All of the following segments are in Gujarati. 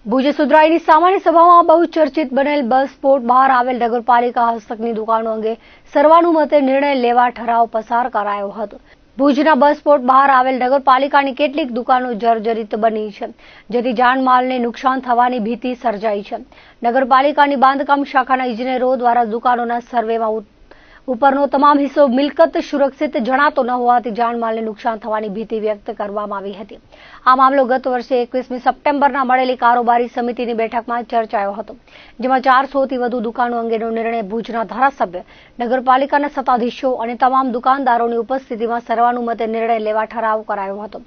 ભુજ સુધરાઈની સામાન્ય સભામાં બહુ ચર્ચિત બનેલ બસ સ્પોટ બહાર આવેલ નગરપાલિકા હસ્તકની દુકાનો અંગે સર્વાનુમતે નિર્ણય લેવા ઠરાવ પસાર કરાયો હતો। ભુજના બસ સ્પોટ બહાર આવેલ નગરપાલિકાની કેટલીક દુકાનો જર્જરિત બની છે, જેથી જાનમાલને નુકસાન થવાની ભીતિ સર્જાઈ છે। નગરપાલિકાની બાંધકામ શાખાના ઇજનેરો દ્વારા દુકાનોના સર્વેમાં ઉપરનો તમામ હિસ્સો મિલકત સુરક્ષિત જણાતો ન હોવાથી જાનમાલને નુકસાન થવાની ભીતિ વ્યક્ત કરવામાં આવી હતી। આ મામલો ગત વર્ષે 21મી સપ્ટેમ્બરના મળેલી કારોબારી સમિતિની બેઠકમાં ચર્ચાયો હતો, જેમાં 400થી વધુ દુકાનો અંગેનો નિર્ણય ભુજના ધારાસભ્ય, નગરપાલિકાના સત્તાધીશો અને તમામ દુકાનદારોની ઉપસ્થિતિમાં સર્વાનુમતે નિર્ણય લેવા ઠરાવ કરાયો હતો।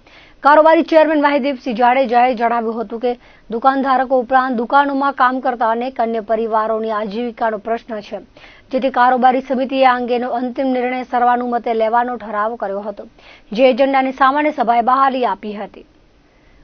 કારોબારી ચેરમેન વાહિદીપસિંહ જાડેજાએ જણાવ્યું હતું કે દુકાનધારકો ઉપરાંત દુકાનોમાં કામ કરતા અનેક અન્ય પરિવારોની આજીવિકાનો પ્રશ્ન છે, જેથી કારોબારી સમિતિએ આ અંગેનો અંતિમ નિર્ણય સર્વાનુમતે લેવાનો ઠરાવ કર્યો હતો, જે એજન્ડાની સામાન્ય સભાએ બહાલી આપી હતી।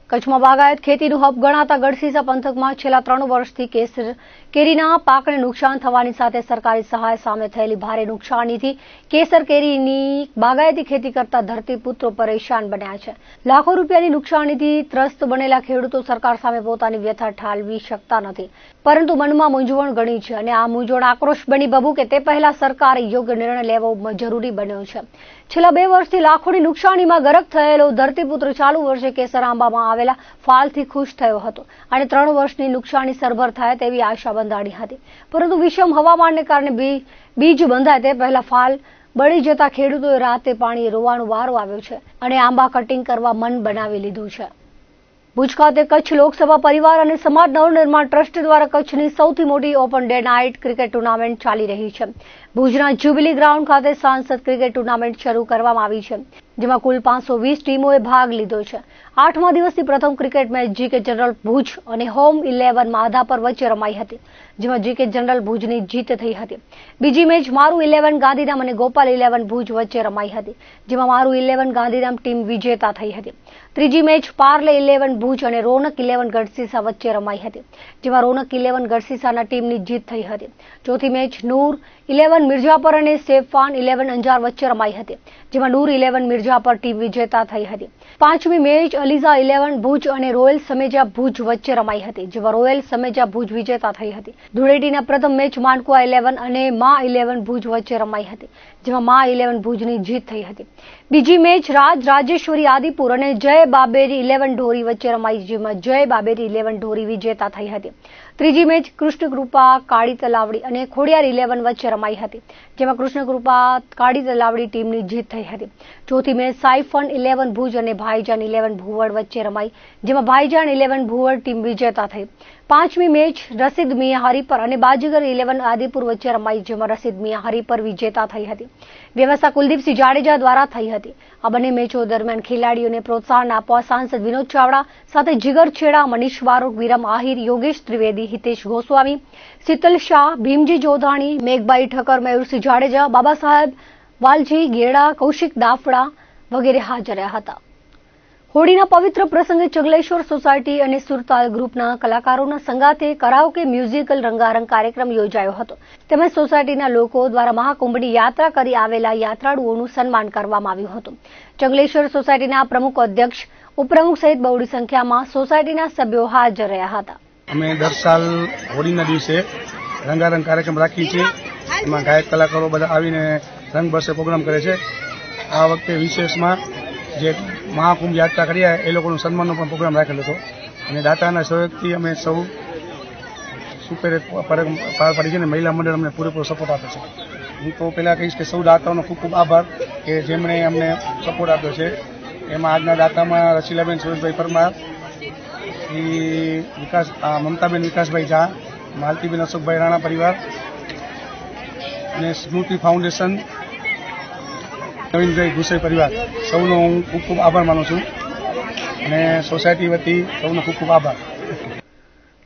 કચ્છમાં બાગાયત ખેતીનું હબ ગણાતા ગઢસીસા પંથકમાં છેલ્લા 3 વર્ષથી કેસર કેરીના પાકને નુકસાન થવાની સાથે સરકારી સહાય સામે થયેલી ભારે નુકસાનીથી કેસર કેરીની બાગાયતી ખેતી કરતા ધરતીપુત્રો પરેશાન બન્યા છે। લાખો રૂપિયાની નુકસાનીથી ત્રસ્ત બનેલા ખેડૂતો સરકાર સામે પોતાની વ્યથા ઠાલવી શકતા નથી, પરંતુ મનમાં મૂંઝવણ ગણી છે અને આ મૂંઝવણ આક્રોશ બની ભભૂકે તે પહેલા સરકારે યોગ્ય નિર્ણય લેવો જરૂરી બન્યો છે। છેલ્લા 2 વર્ષથી લાખોની નુકસાનીમાં ગરક થયેલો ધરતીપુત્ર ચાલુ વર્ષે કેસર આંબામાં આવેલા ફાલથી ખુશ થયો હતો અને 3 વર્ષની નુકસાની સરભર થાય તેવી આશા બંધાણી હતી, પરંતુ વિષમ હવામાનને કારણે બીજ બંધાય તે પહેલા ફાલ બળી જતા ખેડૂતોએ રાતે પાણીએ રોવાનો વારો આવ્યો છે અને આંબા કટિંગ કરવા મન બનાવી લીધું છે। ભુજ ખાતે કચ્છ લોકસભા પરિવાર અને સમાજ નવનિર્માણ ટ્રસ્ટ દ્વારા કચ્છની સૌથી મોટી open day night cricket tournament ચાલી રહી છે। ભુજના જ્યુબિલી ગ્રાઉન્ડ ખાતે સાંસદ ક્રિકેટ ટુર્નામેન્ટ શરૂ કરવામાં આવી છે, જેમાં કુલ 520 ટીમોએ ભાગ લીધો છે। 8મા દિવસની પ્રથમ cricket match GK general Bhuj અને હોમ 11 માધાપર વચ્ચે રમાઈ હતી, જેમાં જીકે જનરલ ભુજની જીત થઈ હતી। બીજી મેચ મારું 11 ગાંધીધામ અને ગોપાલ 11 ભુજ વચ્ચે રમાઈ હતી, જેમાં મારું 11 ગાંધીધામ ટીમ વિજેતા થઈ હતી। ત્રીજી મેચ પાર્લે 11 ભુજ અને રોનક 11 ગઢસીસા વચ્ચે રમાઈ હતી, જેમાં રોનક 11 ગઢસીસાના ટીમની જીત થઈ હતી। ચોથી મેચ નૂર 11 મિર્જાપર અને સેફાન 11 અંજાર વચ્ચે રમાઈ હતી, જેમાં નૂર 11 મિર્જાપર ટીમ વિજેતા થઈ હતી। પાંચમી મેચ અલીઝા 11 ભુજ અને રોયલ સમેજા ભુજ વચ્ચે રમાઈ હતી, જેમાં રોયલ સમેજા ભુજ વિજેતા થઈ હતી। ધૂળેટીના પ્રથમ મેચ માનકુવા 11 અને મા 11 ભુજ વચ્ચે રમાઈ હતી, જેમાં મા 11 ભુજની જીત થઈ હતી। બીજી મેચ રાજેશ્વરી આદિપુર અને જય બાબેરી 11 ઢોરી વચ્ચે રમાઈ, જેમાં જય બાબેરી 11 ઢોરી વિજેતા થઈ હતી। ત્રીજી મેચ કૃષ્ણકૃપા કાળી તલાવડી અને ખોડિયાર 11 વચ્ચે રમાઈ હતી, જેમાં કૃષ્ણકૃપા કાળી તલાવડી ટીમની જીત થઈ હતી। ચોથી મેચ સાયફન 11 ભુજ અને ભાઈજાન 11 ભુવડ વચ્ચે રમાઈ, જેમાં ભાઈજાન 11 ભુવડ ટીમ વિજેતા થઈ। પાંચમી મેચ રસીદ મિયા હરીપર અને બાજીગર 11 આદિપુર વચ્ચે રમાઈ, જેમાં રસીદ મિયા હરીપર વિજેતા થઈ હતી। વ્યવસ્થા કુલદીપસિંહ જાડેજા દ્વારા થઈ હતી। આ બંને મેચો દરમિયાન ખેલાડીઓને પ્રોત્સાહન આપવા સાંસદ વિનોદ ચાવડા સાથે જીગર છેડા, મનીષ બારોટ, વિરમ આહિર, યોગેશ ત્રિવેદી, હિતેશ ગોસ્વામી, શીતલ શાહ, ભીમજી જોધાણી, મેઘભાઈ ઠક્કર, મયુરસિંહ જાડેજા, બાબા સાહેબ વાલજી ગેડા, કૌશિક દાફડા વગેરે હાજર રહ્યા હતા। હોળીના પવિત્ર પ્રસંગે ચંગલેશ્વર સોસાયટી અને સુરતાલ ગ્રુપના કલાકારોના સંગાથે કરાઓકે મ્યુઝિકલ રંગારંગ કાર્યક્રમ યોજાયો હતો, તેમજ સોસાયટીના લોકો દ્વારા મહાકુંભની યાત્રા કરી આવેલા યાત્રાળુઓનું સન્માન કરવામાં આવ્યું હતું। ચંગલેશ્વર સોસાયટીના પ્રમુખ અધ્યક્ષ, ઉપપ્રમુખ સહિત બહોળી સંખ્યામાં સોસાયટીના સભ્યો હાજર રહ્યા હતા। અમે દર સાલ હોળીના દિવસે રંગારંગ કાર્યક્રમ રાખીએ છીએ, એમાં ગાયક કલાકારો બધા આવીને રંગ બરસે પ્રોગ્રામ કરે છે। આ વખતે વિશેષમાં જે મહાકુંભ યાત્રા કર્યા એ લોકોનું સન્માનનો પણ પ્રોગ્રામ રાખેલો હતો અને દાતાના સહયોગથી અમે સૌ સુપેરે પાર પાડી છે અને મહિલા મંડળ અમને પૂરેપૂરો સપોર્ટ આપે છે। હું તો પહેલાં કહીશ કે સૌ દાતાઓનો ખૂબ ખૂબ આભાર કે જેમણે અમને સપોર્ટ આપ્યો છે। એમાં આજના દાતામાં રસીલાબેન સુરેશભાઈ પરમાર, મમતાબેન વિકાસભાઈ ઝા, માલતીબેન અશોકભાઈ રાણા પરિવાર અને સ્મૃતિ ફાઉન્ડેશન, નવીનભાઈ ગુસાઈ પરિવાર, સૌનો હું ખૂબ ખૂબ આભાર માનું છું અને સોસાયટી વતી સૌનો ખૂબ ખૂબ આભાર।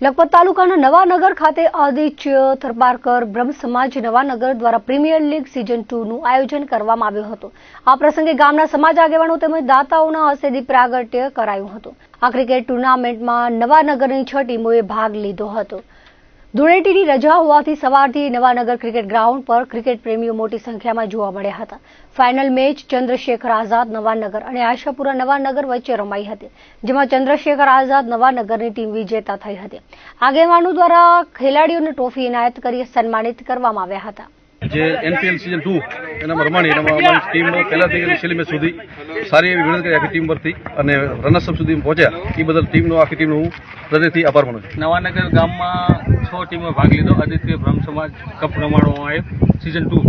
લખપત તાલુકાના નવાનગર ખાતે આદિત્ય થરપારકર બ્રહ્મ સમાજ નવાનગર દ્વારા પ્રીમિયર લીગ સિઝન 2નું આયોજન કરવામાં આવ્યું હતું। આ પ્રસંગે ગામના સમાજ આગેવાનો તેમજ દાતાઓના હસ્તે દીપ પ્રાગટ્ય કરાયું હતું। આ ક્રિકેટ ટુર્નામેન્ટમાં નવાનગરની 6 ટીમોએ ભાગ લીધો હતો। ધૂળેટીની રજા હોવાથી સવારથી નવાનગર ક્રિકેટ ગ્રાઉન્ડ પર ક્રિકેટ પ્રેમીઓ મોટી સંખ્યામાં જોવા મળ્યા હતા. ફાઇનલ મેચ ચંદ્રશેખર આઝાદ નવાનગર અને આશાપુરા નવાનગર વચ્ચે રમાઈ હતી, જેમાં ચંદ્રશેખર આઝાદ નવાનગરની ટીમ વિજેતા થઈ હતી. આગેવાનો દ્વારા ખેલાડીઓને ટ્રોફી એનાયત કરી સન્માનિત કરવામાં આવ્યા હતા. જે એનપીએલ સીઝન 2 એનામાં રમાણી એનામાં અમારી ટીમ પહેલાથી છેલ્લી મેચ સુધી સારી એવી મહેનત કરી આખી ટીમ પરથી અને રનર્સઅપ સુધી પહોંચ્યા. એ બદલ આખી ટીમનો હું હૃદયથી આભાર માનું છું. નવાનગર ગામમાં 6 ટીમોએ ભાગ લીધો. આદિત્ય બ્રહ્મ સમાજ કપ રમાડવામાં આવ્યો સીઝન 2.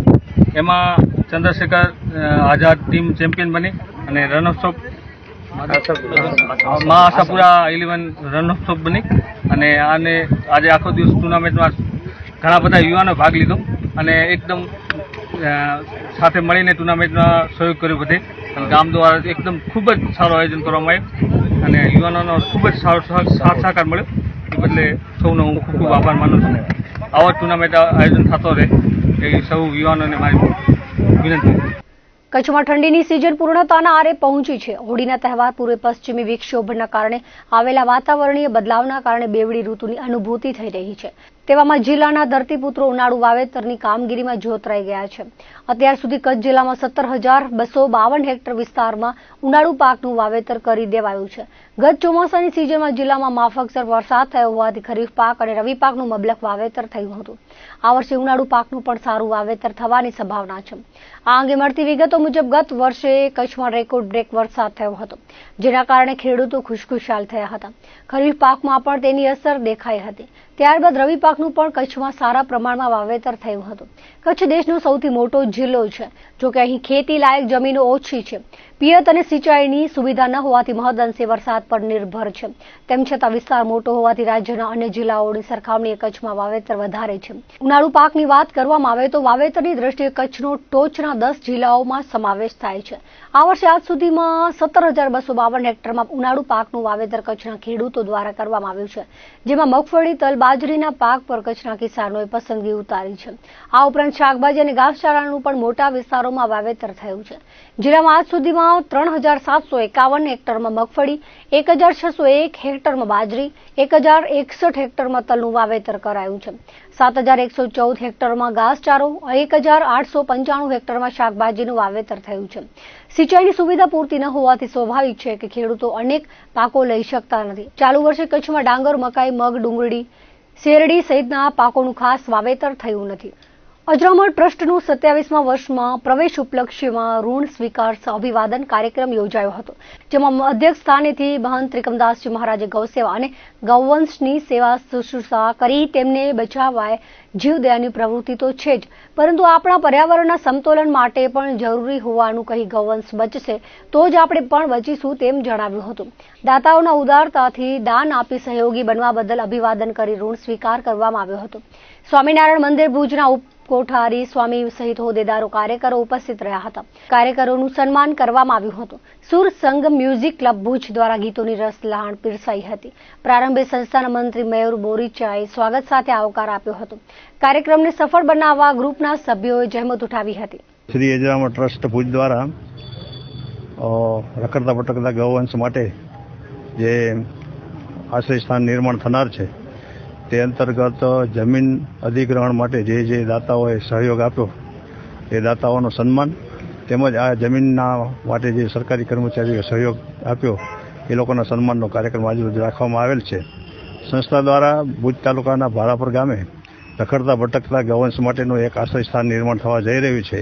એમાં ચંદ્રશેખર આઝાદ ટીમ ચેમ્પિયન બની અને રનર્સઅપ મા આશાપુરા 11 રનર્સઅપ બની. અને આજે આખો દિવસ ટુર્નામેન્ટમાં ઘણા બધા યુવાનો ભાગ લીધો અને એકદમ સાથે મળીને ટુર્નામેન્ટમાં સહયોગ કર્યો બધે. અને ગામ દ્વારા એકદમ ખૂબ જ સારું આયોજન કરવામાં આવ્યું અને યુવાનોનો ખૂબ જ સારો સાથ સહકાર મળ્યો. એ બદલે સૌનો હું ખૂબ ખૂબ આભાર માનું છું. આવા ટુર્નામેન્ટ આયોજન થતો રહે એ સૌ યુવાનોને મારી વિનંતી. કચ્છમાં ઠંડીની સિઝન પૂર્ણતાના આરે પહોંચી છે. હોળીના તહેવાર પૂર્વે પશ્ચિમી વિક્ષોભના કારણે આવેલા વાતાવરણીય બદલાવના કારણે બેવડી ઋતુની અનુભૂતિ થઈ રહી છે. તેવામાં જિલ્લાના ધરતીપુત્રો ઉનાળુ વાવેતરની કામગીરીમાં જોતરાઈ ગયા છે. અત્યાર સુધી કચ્છ જિલ્લામાં 17,252 હેક્ટર વિસ્તારમાં ઉનાળુ પાકનું વાવેતર કરી દેવાયું છે. ગત ચોમાસાની સિઝનમાં જિલ્લામાં માફકસર વરસાદ થયો હોવાથી ખરીફ પાક અને રવિ પાકનું મબલક વાવેતર થયું હતું. આ વર્ષે ઉનાળુ પાકનું પણ સારું વાવેતર થવાની સંભાવના છે. આ અંગે મળતી વિગતો મુજબ ગત વર્ષે કચ્છમાં રેકોર્ડ બ્રેક વરસાદ થયો હતો, જેના કારણે ખેડૂતો ખુશખુશાલ થયા હતા. ખરીફ પાકમાં પણ તેની અસર દેખાઈ હતી. ત્યારબાદ રવિ પાકનું પણ કચ્છમાં સારા પ્રમાણમાં વાવેતર થયું હતું. કચ્છ દેશનો સૌથી મોટો જિલ્લો છે, જોકે અહીં ખેતી લાયક જમીનો ઓછી છે. પિયત અને સિંચાઈની સુવિધા ન હોવાથી મહદઅંશે વરસાદ પર નિર્ભર છે. તેમ છતાં વિસ્તાર મોટો હોવાથી રાજ્યના અન્ય જિલ્લાઓની સરખામણીએ કચ્છમાં વાવેતર વધારે છે. ઉનાળુ પાકની વાત કરવામાં આવે તો વાવેતરની દ્રષ્ટિએ કચ્છનો ટોચના 10 જિલ્લાઓમાં સમાવેશ થાય છે. આ વર્ષે આજ સુધીમાં 17,252 હેક્ટરમાં ઉનાળુ પાકનું વાવેતર કચ્છના ખેડૂતો દ્વારા કરવામાં આવ્યું છે, જેમાં મગફળી, તલ, બાજરીના પાક પર કચ્છના કિસાનોએ પસંદગી ઉતારી છે. આ ઉપરાંત શાકભાજી અને ઘાસચારાનું પણ મોટા વિસ્તારોમાં વાવેતર થયું છે. જિલ્લામાં આજ સુધીમાં 3,751 હેક્ટરમાં મગફળી, 1,601 હેક્ટરમાં બાજરી, 1,061 હેક્ટરમાં તલનું વાવેતર કરાયું છે. 7,114 હેક્ટરમાં ઘાસચારો, 1,895 હેક્ટરમાં શાકભાજીનું વાવેતર થયું છે. સિંચાઈની સુવિધા પૂરતી ન હોવાથી સ્વાભાવિક છે કે ખેડૂતો અનેક પાકો લઈ શકતા નથી. ચાલુ વર્ષે કચ્છમાં ડાંગર, મકાઈ, મગ, ડુંગળી, શેરડી સહિતના પાકોનું ખાસ વાવેતર થયું નથી. અજરામર ટ્રસ્ટનું 27મા વર્ષમાં પ્રવેશ ઉપલક્ષ્યમાં ઋણ સ્વીકાર અભિવાદન કાર્યક્રમ યોજાયો હતો, જેમાં અધ્યક્ષ સ્થાનેથી મહંત ત્રિકમદાસજી મહારાજે ગૌસેવા અને ગૌવંશની સેવા શુશ્રૂષા કરી તેમને બચાવવા જીવદયાની પ્રવૃત્તિ તો છે જ, પરંતુ આપણા પર્યાવરણના સમતોલન માટે પણ જરૂરી હોવાનું કહી ગૌવંશ બચશે તો જ આપણે પણ બચીશું તેમ જણાવ્યું હતું. દાતાઓના ઉદારતાથી દાન આપી સહયોગી બનવા બદલ અભિવાદન કરી ઋણ સ્વીકાર કરવામાં આવ્યો હતો. સ્વામિનારાયણ મંદિર ભુજના કોઠારી સ્વામી સહિત હોદ્દેદારો, કાર્યકરો ઉપસ્થિત રહ્યા હતા. કાર્યકરોનું સન્માન કરવામાં આવ્યું હતું. સુર સંગમ મ્યુઝિક ક્લબ ભુજ દ્વારા ગીતોની રસલહાણ પીરસાઈ હતી. પ્રારંભે સંસ્થાના મંત્રી મયુર બોરીચાએ સ્વાગત સાથે આવકાર આપ્યો હતો. કાર્યક્રમને સફળ બનાવવા ગ્રુપના સભ્યોએ જહેમત ઉઠાવી હતી. શ્રી અજરામર ટ્રસ્ટ ભુજ દ્વારા રખડતા ભટકતા ગૌવંશ માટે જે આશ્રય સ્થાન નિર્માણ થનાર છે તે અંતર્ગત જમીન અધિગ્રહણ માટે જે દાતાઓએ સહયોગ આપ્યો એ દાતાઓનો સન્માન, તેમજ આ જમીનના માટે જે સરકારી કર્મચારીઓએ સહયોગ આપ્યો એ લોકોના સન્માનનો કાર્યક્રમ આજરોજ રાખવામાં આવેલ છે. સંસ્થા દ્વારા ભુજ તાલુકાના ભારાપર ગામે રખડતા ભટકતા ગૌવંશ માટેનું એક આશ્રય સ્થાન નિર્માણ થવા જઈ રહ્યું છે.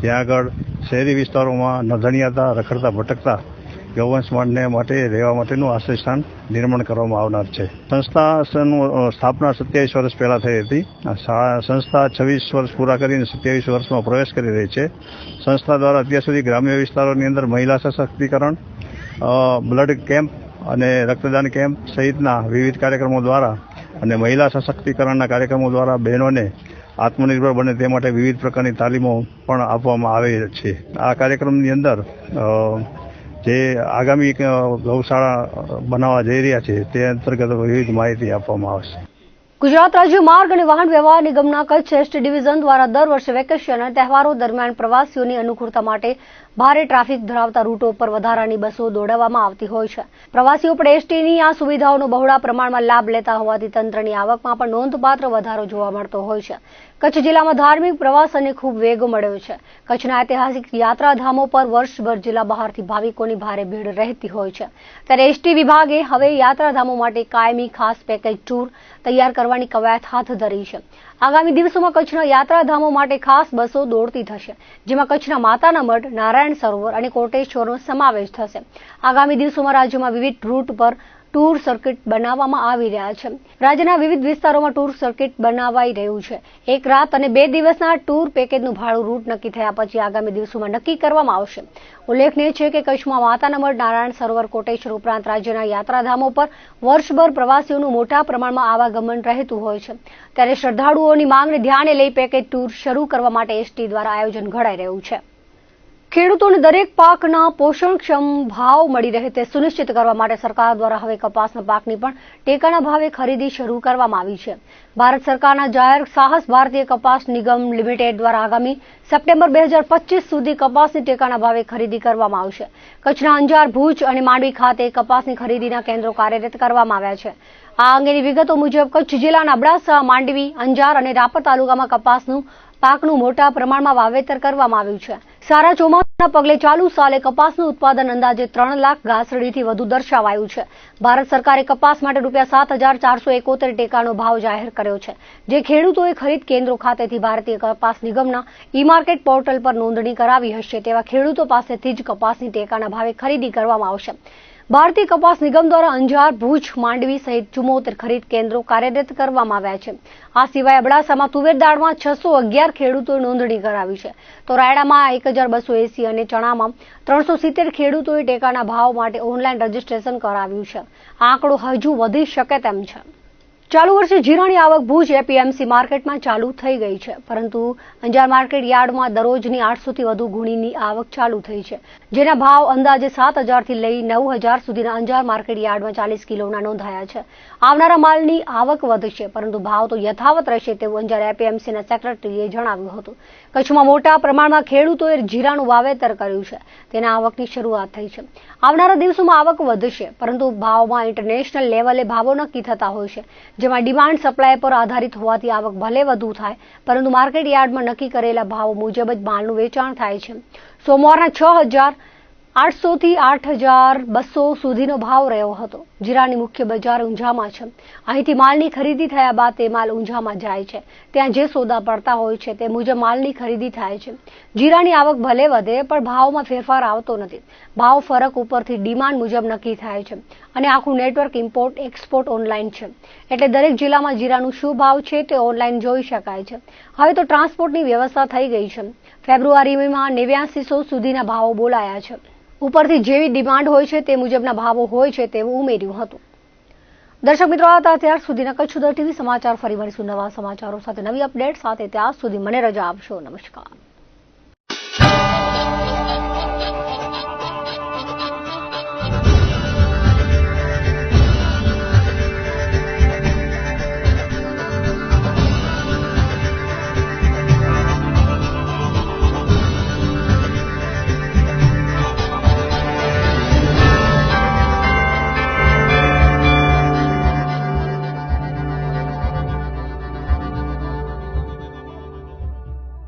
જ્યાં આગળ શહેરી વિસ્તારોમાં નધણિયાતા રખડતા ભટકતા ગૌવંશ માટે રહેવા માટેનું આશ્રય સ્થાન નિર્માણ કરવામાં આવનાર છે. સંસ્થાનું સ્થાપના 27 વર્ષ પહેલાં થઈ હતી. સંસ્થા 26 વર્ષ પૂરા કરીને 27 વર્ષમાં પ્રવેશ કરી રહી છે. સંસ્થા દ્વારા અત્યાર સુધી ગ્રામ્ય વિસ્તારોની અંદર મહિલા સશક્તિકરણ, બ્લડ કેમ્પ અને રક્તદાન કેમ્પ સહિતના વિવિધ કાર્યક્રમો દ્વારા અને મહિલા સશક્તિકરણના કાર્યક્રમો દ્વારા બહેનોને આત્મનિર્ભર બને તે માટે વિવિધ પ્રકારની તાલીમો પણ આપવામાં આવે છે. આ કાર્યક્રમની અંદર જે આગામી ગૌશાળા બનાવવા જઈ રહ્યા છે તે અંતર્ગત વિવિધ માહિતી આપવામાં આવશે. ગુજરાત રાજ્ય માર્ગ અને વાહન વ્યવહાર નિગમના કચ્છ એસટી ડિવિઝન દ્વારા દર વર્ષે વેકેશન અને તહેવારો દરમિયાન પ્રવાસીઓની અનુકૂળતા માટે ભારે ટ્રાફિક ધરાવતા રૂટો પર વધારાની બસો દોડાવવામાં આવતી હોય છે. પ્રવાસીઓ પણ એસટીની આ સુવિધાઓનો બહોળા પ્રમાણમાં લાભ લેતા હોવાથી તંત્રની આવકમાં પણ નોંધપાત્ર વધારો જોવા મળતો હોય છે. કચ્છ જિલ્લામાં ધાર્મિક પ્રવાસનને ખૂબ વેગ મળ્યો છે. કચ્છના ઐતિહાસિક યાત્રાધામો પર વર્ષભર જિલ્લા બહારથી ભાવિકોની ભારે ભીડ રહેતી હોય છે. ત્યારે એસટી વિભાગે હવે યાત્રાધામો માટે કાયમી ખાસ પેકેજ ટૂર તૈયાર કરવાની કવાયત હાથ ધરી છે. આગામી દિવસોમાં કચ્છના યાત્રાધામો માટે ખાસ બસો દોડતી થશે, જેમાં કચ્છના માતાના મઢ, નારાયણ સરોવર અને કોટેશ્વરનો સમાવેશ થશે. આગામી દિવસોમાં રાજ્યમાં વિવિધ રૂટ પર ટૂર સર્કિટ બનાવવામાં આવી રહ્યા છે. રાજ્યના વિવિધ વિસ્તારોમાં ટૂર સર્કિટ બનાવાઈ રહ્યું છે. 1 રાત અને 2 દિવસના ટૂર પેકેજનું ભાડું રૂટ નક્કી થયા પછી આગામી દિવસોમાં નક્કી કરવામાં આવશે. ઉલ્લેખનીય છે કે કચ્છમાં માતાના મઢ, નારાયણ સરોવર, કોટેશ્વર ઉપરાંત રાજ્યના યાત્રાધામો પર વર્ષભર પ્રવાસીઓનું મોટા પ્રમાણમાં આવાગમન રહેતું હોય છે. ત્યારે શ્રદ્ધાળુઓની માંગને ધ્યાને લઈ પેકેજ ટૂર શરૂ કરવા માટે એસટી દ્વારા આયોજન ઘડાઈ રહ્યું છે. ખેડૂતોને દરેક પાકના પોષણક્ષમ ભાવ મળી રહે તે સુનિશ્ચિત કરવા માટે સરકાર દ્વારા હવે કપાસના પાકની પણ ટેકાના ભાવે ખરીદી શરૂ કરવામાં આવી છે. ભારત સરકારના જાહેર સાહસ ભારતીય કપાસ નિગમ લિમિટેડ દ્વારા આગામી સપ્ટેમ્બર 2025 સુધી કપાસની ટેકાના ભાવે ખરીદી કરવામાં આવશે. કચ્છના અંજાર, ભુજ અને માંડવી ખાતે કપાસની ખરીદીના કેન્દ્રો કાર્યરત કરવામાં આવ્યા છે. આ અંગેની વિગતો મુજબ કચ્છ જિલ્લાના અબડાસા, માંડવી, અંજાર અને રાપર તાલુકામાં કપાસનું પાકનું મોટા પ્રમાણમાં વાવેતર કરવામાં આવ્યું છે. સારા ચોમાસાના પગલે ચાલુ સાલે કપાસનું ઉત્પાદન અંદાજે 3 લાખ ઘાસડીથી વધુ દર્શાવાયું છે. ભારત સરકારે કપાસ માટે ₹7,471 ટેકાનો ભાવ જાહેર કર્યો છે, જે ખેડૂતોએ ખરીદ કેન્દ્રો ખાતેથી ભારતીય કપાસ નિગમના ઈ-માર્કેટ પોર્ટલ પર નોંધણી કરાવી હશે તેવા ખેડૂતો પાસેથી જ કપાસની ટેકાના ભાવે ખરીદી કરવામાં આવશે. ભારતીય કપાસ નિગમ દ્વારા અંજાર, ભુજ, માંડવી સહિત 74 ખરીદ કેન્દ્રો કાર્યરત કરવામાં આવ્યા છે. આ સિવાય અબડાસામાં તુવેર દાળમાં 611 ખેડૂતોએ નોંધણી કરાવી છે, તો રાયડામાં 1280 અને ચણામાં 370 ખેડૂતોએ ટેકાના ભાવ માટે ઓનલાઈન રજીસ્ટ્રેશન કરાવ્યું છે. આ આંકડો હજુ વધી શકે તેમ છે. ચાલુ વર્ષે જીરાની આવક ભુજ એપીએમસી માર્કેટમાં ચાલુ થઈ ગઈ છે, પરંતુ અંજાર માર્કેટ યાર્ડમાં દરરોજની 800 થી વધુ ગુણીની આવક ચાલુ થઈ છે, જેના ભાવ અંદાજે 7000 થી લઈ 9000 સુધીના અંજાર માર્કેટ યાર્ડમાં 40 કિલોના નોંધાયા છે. આવનારા માલની આવક વધશે, પરંતુ ભાવ તો યથાવત રહેશે તેવું અંજાર એપીએમસીના સેક્રેટરીએ જણાવ્યું હતું. કચ્છમાં મોટા પ્રમાણમાં ખેડૂતોએ જીરાનું વાવેતર કર્યું છે, તેના આવકની શરૂઆત થઈ છે. આવનારા દિવસોમાં આવક વધશે, પરંતુ ભાવમાં ઇન્ટરનેશનલ લેવલે ભાવો નક્કી થતા હોય છે, જેમાં ડિમાન્ડ સપ્લાય પર આધારિત હોવાથી આવક ભલે વધુ થાય, પરંતુ માર્કેટ યાર્ડમાં નક્કી કરેલા ભાવો મુજબ જ માલનું વેચાણ થાય છે. સોમવારના 6800 થી 8200 સુધીનો ભાવ રહ્યો હતો. જીરાની મુખ્ય બજાર ઊંઝામાં છે. અહીંથી માલની ખરીદી થયા બાદ તે માલ ઊંઝામાં જાય છે. ત્યાં જે સોદા પડતા હોય છે તે મુજબ માલની ખરીદી થાય છે. જીરાની આવક ભલે વધે, પણ ભાવમાં ફેરફાર આવતો નથી. ભાવ ફરક ઉપરથી ડિમાન્ડ મુજબ નક્કી થાય છે અને આખું નેટવર્ક ઇમ્પોર્ટ એક્સપોર્ટ ઓનલાઈન છે, એટલે દરેક જિલ્લામાં જીરાનું શું ભાવ છે તે ઓનલાઈન જોઈ શકાય છે. હવે તો ટ્રાન્સપોર્ટની વ્યવસ્થા થઈ ગઈ છે. ફેબ્રુઆરીમાં 8900 સુધીના ભાવો બોલાયા છે. ઉપરથી જેવી ડિમાન્ડ હોય છે તે મુજબના ભાવો હોય છે તેવું ઉમેર્યું હતું. દર્શક મિત્રો, આ હતા અત્યાર સુધીના કચ્છ ઉદર ટીવી સમાચાર. ફરી મળીશું નવા સમાચારો સાથે, નવી અપડેટ સાથે. ત્યાં સુધી મને રજા આપશો. નમસ્કાર.